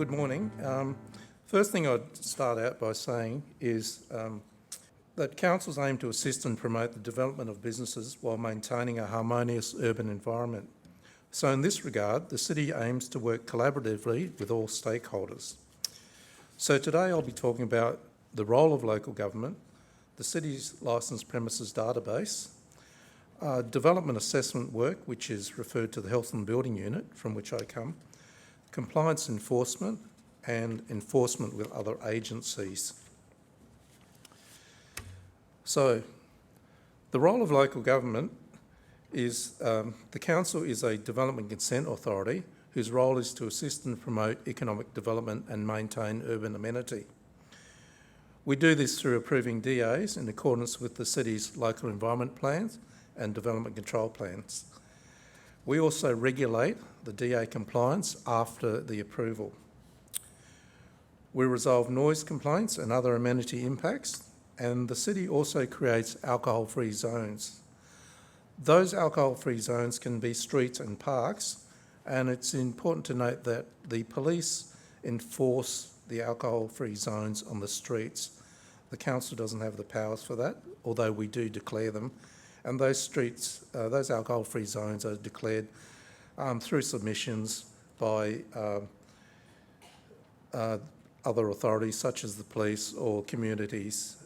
Good morning. First thing I'd start out by saying is that councils aim to assist and promote the development of businesses while maintaining a harmonious urban environment. So in this regard, the city aims to work collaboratively with all stakeholders. So today I'll be talking about the role of local government, the city's licensed premises database, development assessment work, which is referred to the Health and Building Unit, from which I come, compliance enforcement, and enforcement with other agencies. So, the role of local government is the council is a development consent authority whose role is to assist and promote economic development and maintain urban amenity. We do this through approving DAs in accordance with the city's local environment plans and development control plans. We also regulate the DA compliance after the approval. We resolve noise complaints and other amenity impacts, and the city also creates alcohol-free zones. Those alcohol-free zones can be streets and parks, and it's important to note that the police enforce the alcohol-free zones on the streets. The council doesn't have the powers for that, although we do declare them. And those streets, those alcohol-free zones are declared through submissions by other authorities such as the police or communities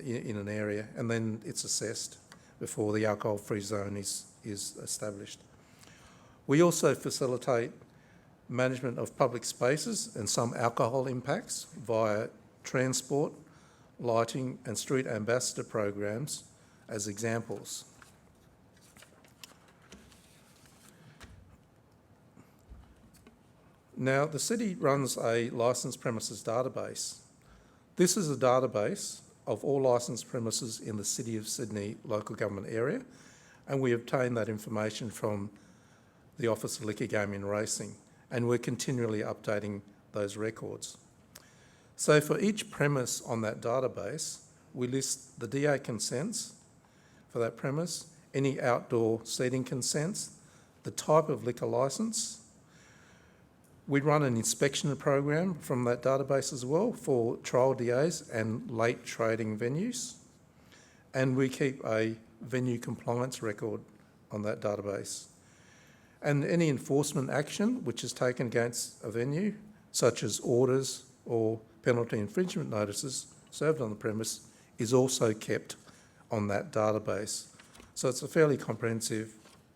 in an area, and then it's assessed before the alcohol-free zone is established. We also facilitate management of public spaces and some alcohol impacts via transport, lighting and street ambassador programs as examples. Now, the city runs a licensed premises database. This is a database of all licensed premises in the City of Sydney local government area, and we obtain that information from the Office of Liquor, Gaming and Racing, and we're continually updating those records. So for each premise on that database, we list the DA consents for that premise, any outdoor seating consents, the type of liquor licence. We run an inspection program from that database as well for trial DAs and late trading venues. And we keep a venue compliance record on that database. And any enforcement action which is taken against a venue, such as orders or penalty infringement notices served on the premise, is also kept on that database. So it's a fairly comprehensive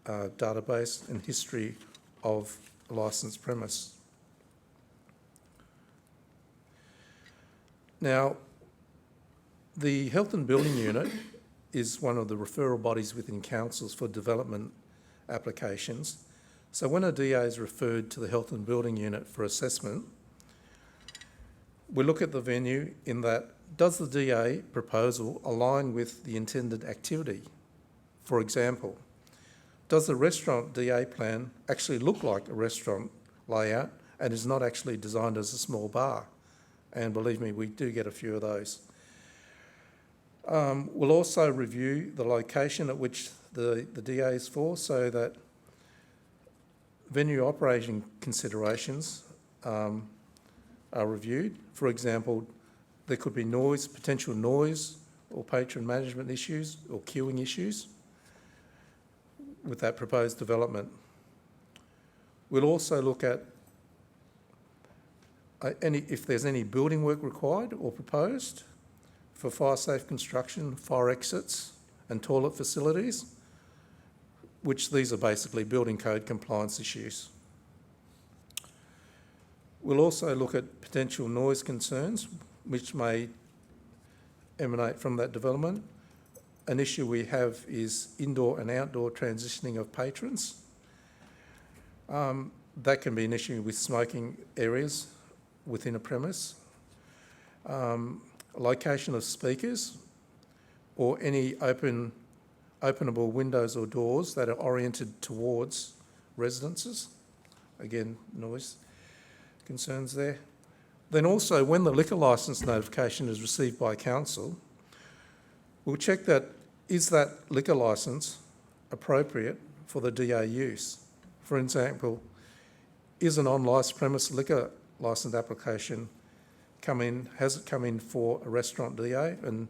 database and history of a licensed premise. Now, the Health and Building Unit is one of the referral bodies within councils for development applications. So when a DA is referred to the Health and Building Unit for assessment, we look at the venue in that, does the DA proposal align with the intended activity? For example, does the restaurant DA plan actually look like a restaurant layout and is not actually designed as a small bar? And believe me, we do get a few of those. We'll also review the location at which the DA is for, so that venue operating considerations are reviewed. For example, there could be noise, potential noise or patron management issues or queuing issues with that proposed development. We'll also look at if there's any building work required or proposed for fire safe construction, fire exits and toilet facilities, which these are basically building code compliance issues. We'll also look at potential noise concerns which may emanate from that development. An issue we have is indoor and outdoor transitioning of patrons. That can be an issue with smoking areas within a premise, location of speakers, or any openable windows or doors that are oriented towards residences. Again, noise concerns there. Then also, when the liquor licence notification is received by council, we'll check that, is that liquor licence appropriate for the DA use? For example, is an on-licence premise liquor licence application has it come in for a restaurant DA, and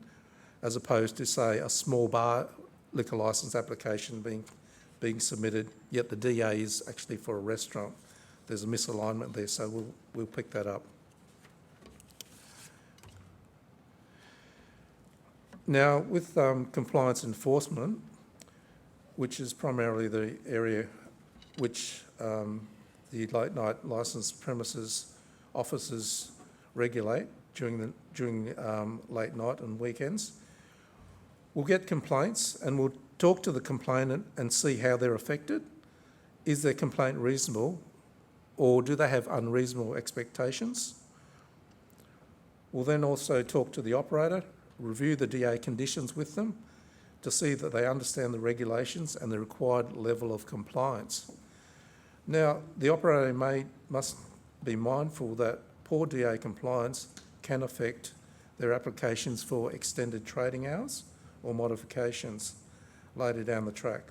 as opposed to, say, a small bar liquor licence application being submitted, yet the DA is actually for a restaurant. There's a misalignment there, so we'll pick that up. Now, with compliance enforcement, which is primarily the area which the late night licensed premises officers regulate during late night and weekends, we'll get complaints and we'll talk to the complainant and see how they're affected. Is their complaint reasonable, or do they have unreasonable expectations? We'll then also talk to the operator, review the DA conditions with them to see that they understand the regulations and the required level of compliance. Now, the operator must be mindful that poor DA compliance can affect their applications for extended trading hours or modifications later down the track.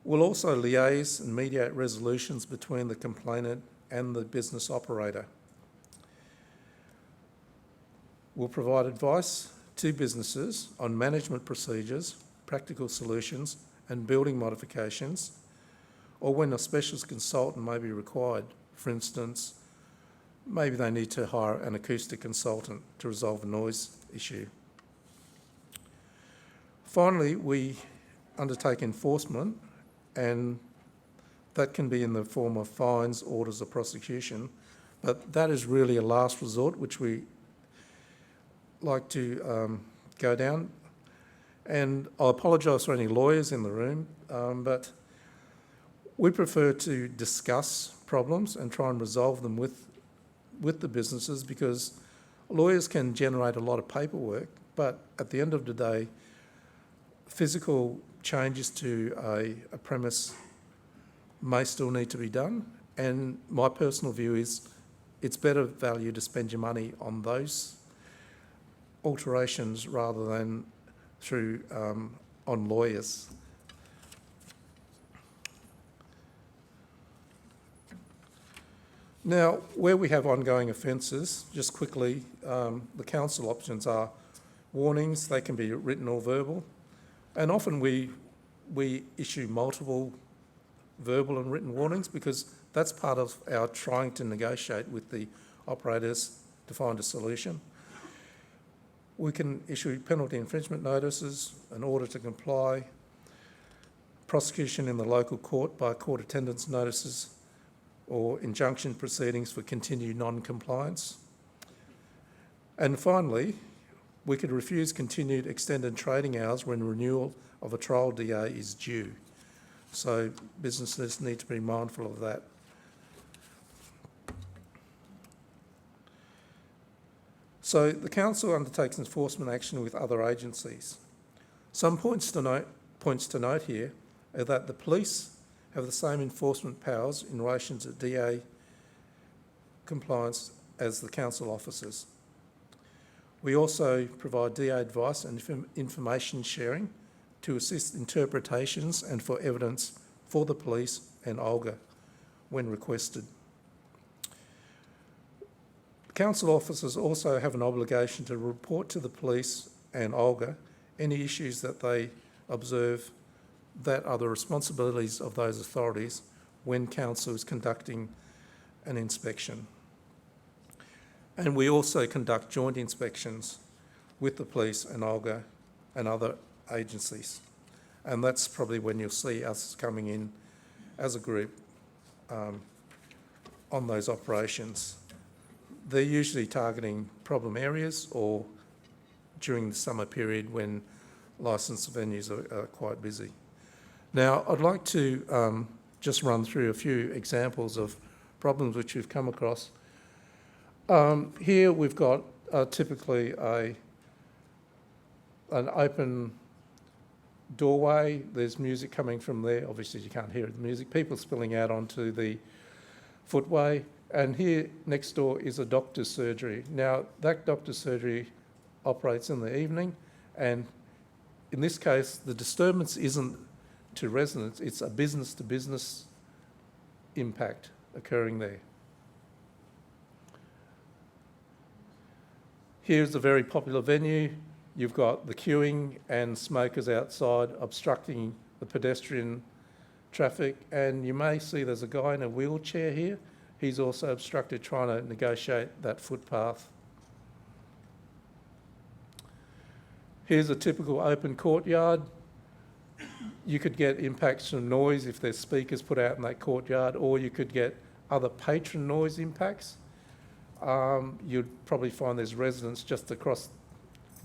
We'll also liaise and mediate resolutions between the complainant and the business operator. We'll provide advice to businesses on management procedures, practical solutions and building modifications, or when a specialist consultant may be required. For instance, maybe they need to hire an acoustic consultant to resolve a noise issue. Finally, we undertake enforcement, and that can be in the form of fines, orders or prosecution, but that is really a last resort which we like to go down. And I apologise for any lawyers in the room, but we prefer to discuss problems and try and resolve them with the businesses, because lawyers can generate a lot of paperwork, but at the end of the day, physical changes to a premise may still need to be done, and my personal view is it's better value to spend your money on those alterations rather than through on lawyers. Now, where we have ongoing offences, just quickly, the council options are warnings. They can be written or verbal, and often we issue multiple verbal and written warnings because that's part of our trying to negotiate with the operators to find a solution. We can issue penalty infringement notices, an order to comply, prosecution in the local court by court attendance notices, or injunction proceedings for continued non-compliance. And finally, we could refuse continued extended trading hours when renewal of a trial DA is due. So businesses need to be mindful of that. So the council undertakes enforcement action with other agencies. Some points to note here are that the police have the same enforcement powers in relation to DA compliance as the council officers. We also provide DA advice and information sharing to assist interpretations and for evidence for the police and Olga when requested. Council officers also have an obligation to report to the police and Olga any issues that they observe that are the responsibilities of those authorities when council is conducting an inspection. And we also conduct joint inspections with the police and Olga and other agencies. And that's probably when you'll see us coming in as a group on those operations. They're usually targeting problem areas or during the summer period when licensed venues are quite busy. Now, I'd like to just run through a few examples of problems which we've come across. Here we've got typically an open doorway. There's music coming from there. Obviously you can't hear the music. People spilling out onto the footway. And here next door is a doctor's surgery. Now, that doctor's surgery operates in the evening, and in this case, the disturbance isn't to residents, it's a business-to-business impact occurring there. Here's a very popular venue. You've got the queuing and smokers outside obstructing the pedestrian traffic, and you may see there's a guy in a wheelchair here. He's also obstructed trying to negotiate that footpath. Here's a typical open courtyard. You could get impacts from noise if there's speakers put out in that courtyard, or you could get other patron noise impacts. You'd probably find there's residents just across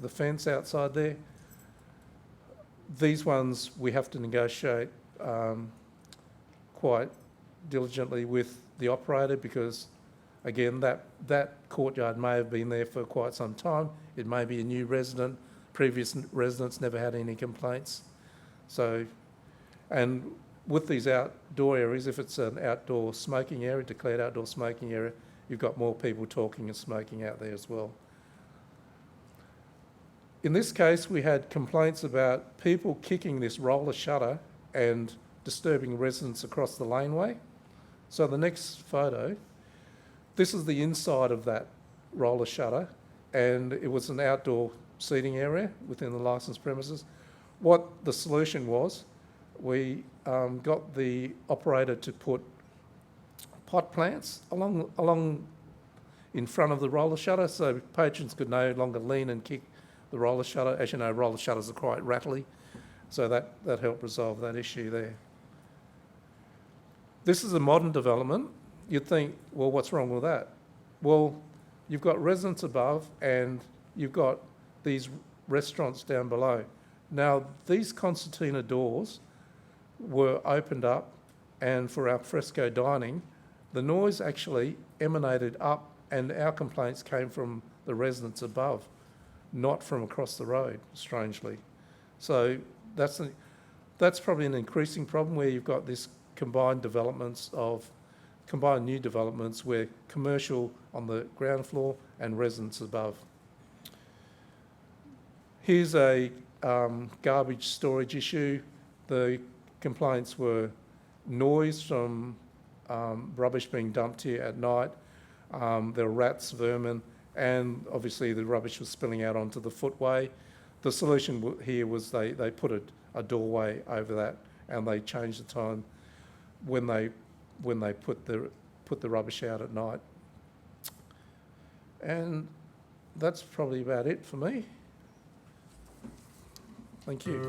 the fence outside there. These ones we have to negotiate quite diligently with the operator, because again, that courtyard may have been there for quite some time. It may be a new resident. Previous residents never had any complaints. So, and with these outdoor areas, if it's an outdoor smoking area, declared outdoor smoking area, you've got more people talking and smoking out there as well. In this case, we had complaints about people kicking this roller shutter and disturbing residents across the laneway. So the next photo, this is the inside of that roller shutter, and it was an outdoor seating area within the licensed premises. What the solution was, we got the operator to put pot plants along in front of the roller shutter, so patrons could no longer lean and kick the roller shutter. As you know, roller shutters are quite rattly, so that helped resolve that issue there. This is a modern development. You'd think, well, what's wrong with that? Well, you've got residents above and you've got these restaurants down below. Now, these concertina doors were opened up, and for al fresco dining, the noise actually emanated up, and our complaints came from the residents above, not from across the road, strangely. So that's probably an increasing problem, where you've got this combined new developments where commercial on the ground floor and residents above. Here's a garbage storage issue. The complaints were noise from rubbish being dumped here at night. There were rats, vermin, and obviously the rubbish was spilling out onto the footway. The solution here was they put a doorway over that, and they changed the time when they put the rubbish out at night. And that's probably about it for me. Thank you.